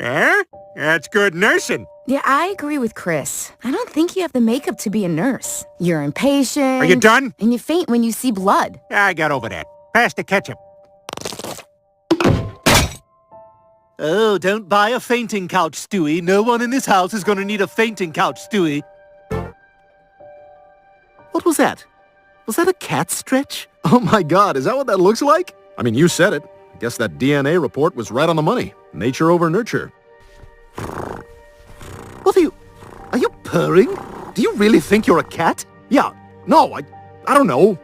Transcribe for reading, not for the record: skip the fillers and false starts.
Eh? That's good nursing. Yeah, I agree with Chris. I don't think you have the makeup to be a nurse. You're impatient. Are you done? And you faint when you see blood. I got over that. Pass the ketchup. Oh, don't buy a fainting couch, Stewie. No one in this house is gonna need a fainting couch, Stewie. What was that? Was that a cat stretch? Oh my god, is that what that looks like? I mean, you said it. I guess that DNA report was right on the money. Nature over nurture. What are you purring? Do you really think you're a cat? Yeah, no, I don't know.